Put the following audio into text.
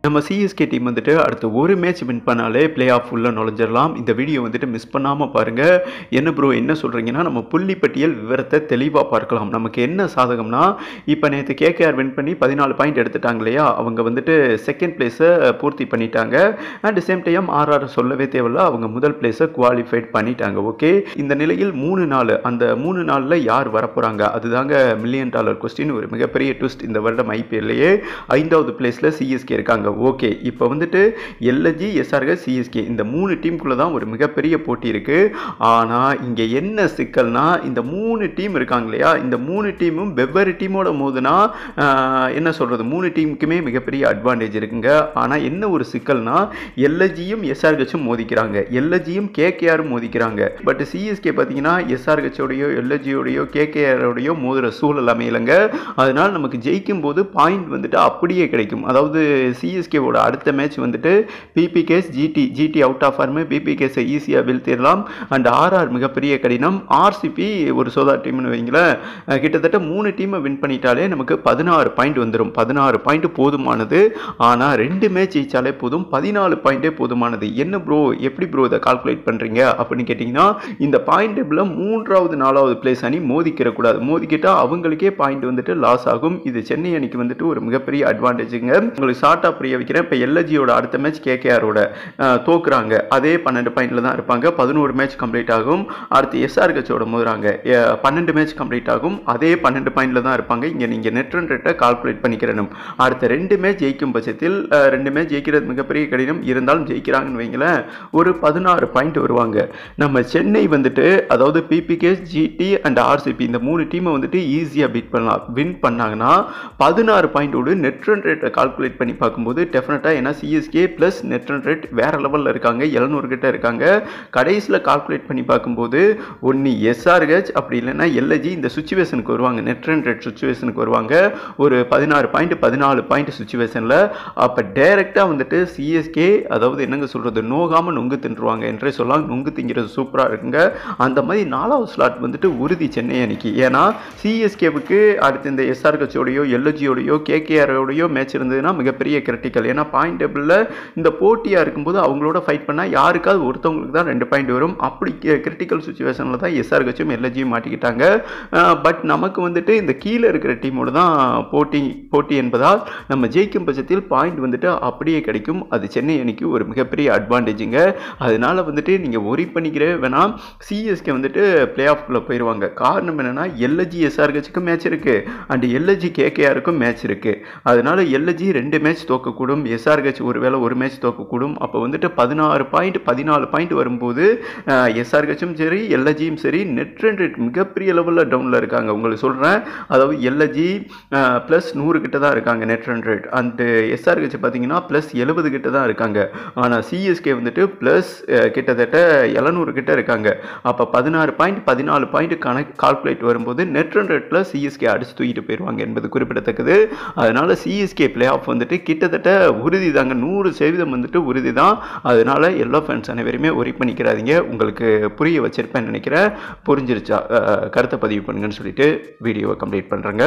நம்ம CSK team வந்துட்டு அடுத்து ஒரு மேட்ச் வின் பண்ணாலே பிளே ஆஃப் உள்ள நுழைஞ்சிடலாம். இந்த வீடியோ வந்துட்டு மிஸ் பண்ணாமல் பாருங்கள். என்ன ப்ரோ என்ன சொல்கிறீங்கன்னா, நம்ம புள்ளி பட்டியல் விவரத்தை தெளிவாக பார்க்கலாம். நமக்கு என்ன சாதகம்னா, இப்போ நேற்று கேகேஆர் வின் பண்ணி 14 பாயிண்ட் எடுத்துட்டாங்க இல்லையா, அவங்க வந்துட்டு செகண்ட் பிளேஸை பூர்த்தி பண்ணிட்டாங்க. அட் சேம் டைம் ஆர்ஆர் சொல்லவே தேவையில்ல, அவங்க முதல் பிளேஸை குவாலிஃபைட் பண்ணிட்டாங்க. ஓகே, இந்த நிலையில் 3 நாள், அந்த 3 நாளில் யார் வரப்போகிறாங்க, அதுதாங்க $1,000,000 கொஸ்டின். ஒரு மிகப்பெரிய ட்விஸ்ட் இந்த வருடம் ஐபிஎல்லையே 5வது பிளேஸில் சிஎஸ்கே இருக்காங்க. ஓகே, இப்போ வந்துட்டு எல்எஸ்ஜி, எஸ்ஆர்ஹெச், சிஎஸ்கே இந்த 3 டீமுக்குள்ள தான் ஒரு மிகப்பெரிய போட்டி இருக்கு. ஆனால் இங்கே என்ன சிக்கல்னா, இந்த 3 டீம் இருக்காங்க இல்லையா, இந்த 3 டீமும் வெவ்வேறு டீமோட மோதுனா என்ன சொல்றது, 3 டீமுக்குமே மிகப்பெரிய அட்வான்டேஜ் இருக்குங்க. ஆனால் என்ன ஒரு சிக்கல்னா, எல்எஸ்ஜியும் எஸ்ஆர்ஹெச்சும் மோதிக்கிறாங்க, எல்எஸ்ஜியும் கேகேஆரும் மோதிக்கிறாங்க. பட் சிஎஸ்கே பார்த்தீங்கன்னா எஸ்ஆர்ஹெச்சோடையோ எல்எஸ்ஜியோடையோ கேகேஆரோடையோ மோதுற சூழல் அமையலைங்க. அதனால நமக்கு ஜெயிக்கும் போது பாயிண்ட் வந்துட்டு அப்படியே கிடைக்கும். அதாவது சிஎஸ்கேவோட அடுத்த மேட்ச் வந்துட்டு PBKS GT out of form, பிபிகேஸை ஈஸியாக வீழ்த்திடலாம். அண்ட் ஆர்ஆர் மிகப்பெரிய கடினம். ஆர்சிபி ஒரு சோதா டீம்னு வைங்களேன், கிட்டத்தட்ட 3 டீமை வின் பண்ணிட்டாலே நமக்கு 16 பாயிண்ட் வந்துடும். 16 பாயிண்ட் போதுமானது. ஆனால் 2 மேட்ச் ஜெயிச்சாலே போதும், 14 பாயிண்டே போதுமானது. என்ன ப்ரோ, எப்படி ப்ரோ இதை கால்குலேட் பண்ணுறீங்க அப்படின்னு கேட்டிங்கன்னா, இந்த பாயிண்ட் டேபிளில் 3வது 4வது பிளேஸ் அணி மோதிக்கிறக்கூடாது. மோதிக்கிட்டால் அவங்களுக்கே பாயிண்ட் வந்துட்டு லாஸ் ஆகும். இது சென்னை அணிக்கு வந்துட்டு ஒரு மிகப்பெரிய அட்வான்டேஜுங்க. உங்களுக்கு ஷார்ட்டாக புரிய வைக்கிறேன். இப்போ எல்எஸ்ஜியோட அடுத்த மேட்ச் கேகேஆரோட தோக்குறாங்க, அதே 12 பாயிண்ட்ல தான் இருப்பாங்க. 11 மேட்ச் கம்ப்ளீட் ஆகும். அடுத்து எஸ்ஆர்ஹெச்சோட மோதுறாங்க, 12 மேட்ச் கம்ப்ளீட் ஆகும், அதே 12 பாயிண்ட்ல தான் இருப்பாங்க. இங்கே நீங்கள் நெட் ரன் ரேட்டை கால்குலேட் பண்ணிக்கிறணும். அடுத்த 2 மேட்ச் ஜெயிக்கும் பட்சத்தில் 2 மேட்ச் ஜெயிக்கிறது மிகப்பெரிய கடினம், இருந்தாலும் ஜெயிக்கிறாங்கன்னு வைங்களேன், ஒரு 16 பாயிண்ட் வருவாங்க. நம்ம சென்னை வந்துட்டு அதாவது பிபிகேஸ், ஜிடி அண்ட் ஆர்சிபி இந்த 3 டீமை வந்துட்டு ஈஸியாக பீட் பண்ணலாம். வின் பண்ணாங்கன்னா 16 பாயிண்டோடு நெட் ரன் ரேட்டை கால்குலேட் பண்ணி பார்க்கும்போது டெஃபினட்டாக, ஏன்னா CSK plus net run rate வேறு லெவலில் இருக்காங்க, 700 கிட்ட இருக்காங்க. கடைசியில் கால்குலேட் பண்ணி பார்க்கும்போது ஒன்று எஸ்ஆர்ஹெச் அப்படி இல்லைன்னா எல்எஸ்ஜி இந்த சுச்சுவேஷனுக்கு வருவாங்க, நெட் ரன் ரேட் சுச்சுவேஷனுக்கு வருவாங்க, ஒரு 16 பாயிண்ட் 14 பாயிண்ட் சுச்சுவேஷனில். அப்போ டைரெக்டாக வந்துட்டு சிஎஸ்கே அதாவது என்னங்க சொல்கிறது, நோகாமல் நொங்கு தின்றுவாங்க என்றே சொல்லலாம். நொங்கு திங்கிறது சூப்பராக இருக்குங்க. அந்த மாதிரி 4வது ஸ்லாட் வந்துட்டு உறுதி சென்னை அணிக்கு. ஏன்னா சிஎஸ்கேவுக்கு அடுத்து இந்த எஸ்ஆர்ஹெச்சோடையோ எல்எஸ்ஜியோடையோ கேகேஆரோடையோ மேட்ச் இருந்ததுன்னா மிகப்பெரிய கிரிட்டிக்கல். ஏன்னா பாயிண்ட் டேபிளில் இந்த போட்டியாக இருக்கும்போது அவங்களோட ஃபைட் பண்ணால் யாருக்காவது ஒருத்தவங்களுக்கு தான் 2 பாயிண்ட் வரும். அப்படி கிரிட்டிக்கல் சுச்சுவேஷனில் தான் எஸ்ஆர்ஹெச்சும் எல்எஸ்ஜியும் மாட்டிக்கிட்டாங்க. பட் நமக்கு வந்துட்டு இந்த கீழே இருக்கிற டீமோடு தான் போட்டி என்பதால் நம்ம ஜெயிக்கும் பட்சத்தில் பாயிண்ட் வந்துட்டு அப்படியே கிடைக்கும். அது சென்னை அணிக்கு ஒரு மிகப்பெரிய அட்வான்டேஜுங்க. அதனால வந்துட்டு நீங்கள் ஒரி பண்ணிக்கிற வேணாம், சிஎஸ்கே வந்துட்டு பிளே ஆஃப்குள்ளே போயிடுவாங்க. காரணம் என்னென்னா, எல்எஸ்ஜி எஸ்ஆர்ஹெச்சுக்கும் மேட்ச் இருக்குது அண்ட் எல்எஸ்ஜி கேகேஆருக்கும் மேட்ச் இருக்குது. அதனால எல்எஸ்ஜி 2 மேட்ச் தோக்கக்கூடும், எஸ்ஆர்ஹெச் ஒருவேளை ஒரு மேட்ச் தோக்கக்கூடும். அப்போ வந்துட்டு 16 பாயிண்ட் 14 பாயிண்ட் வரும்போது எஸ்ஆர்ஹெச்சும் சரி எல்எஸ்ஜியும் சரி நெட் ரன் ரேட் மிகப்பெரிய லெவலில் டவுனில் இருக்காங்க. உங்களுக்கு சொல்கிறேன், அதாவது எல்எஸ்ஜி ப்ளஸ் 100 கிட்ட தான் இருக்காங்க net run rate. And SRH பார்த்தீங்கன்னா ப்ளஸ் 70 கிட்ட தான் இருக்காங்க. ஆனால் சிஎஸ்கே வந்துட்டு ப்ளஸ் கிட்டத்தட்ட 700 கிட்ட இருக்காங்க. அப்போ 16 பாயிண்ட் 14 பாயிண்ட் கால்குலேட் வரும்போது நெட் ரன் ரேட்டில் சிஎஸ்கே அடிச்சு தூக்கிட்டு போயிடுவாங்க என்பது குறிப்பிடத்தக்கது. அதனால சிஎஸ்கே பிளே ஆஃப் வந்துட்டு கிட்டத்தட்ட உறுதி தாங்க, 100% வந்துட்டு உறுதி தான். அதனால எல்லா ஃபேன்ஸ் அனைவருமே ஒரி பண்ணிக்கிறாதீங்க. உங்களுக்கு புரிய வச்சிருப்பேன்னு நினைக்கிறேன். புரிஞ்சிருச்சா? கருத்தை பதிவு பண்ணுங்கன்னு சொல்லிட்டு வீடியோவை கம்ப்ளீட் பண்ணுறேங்க.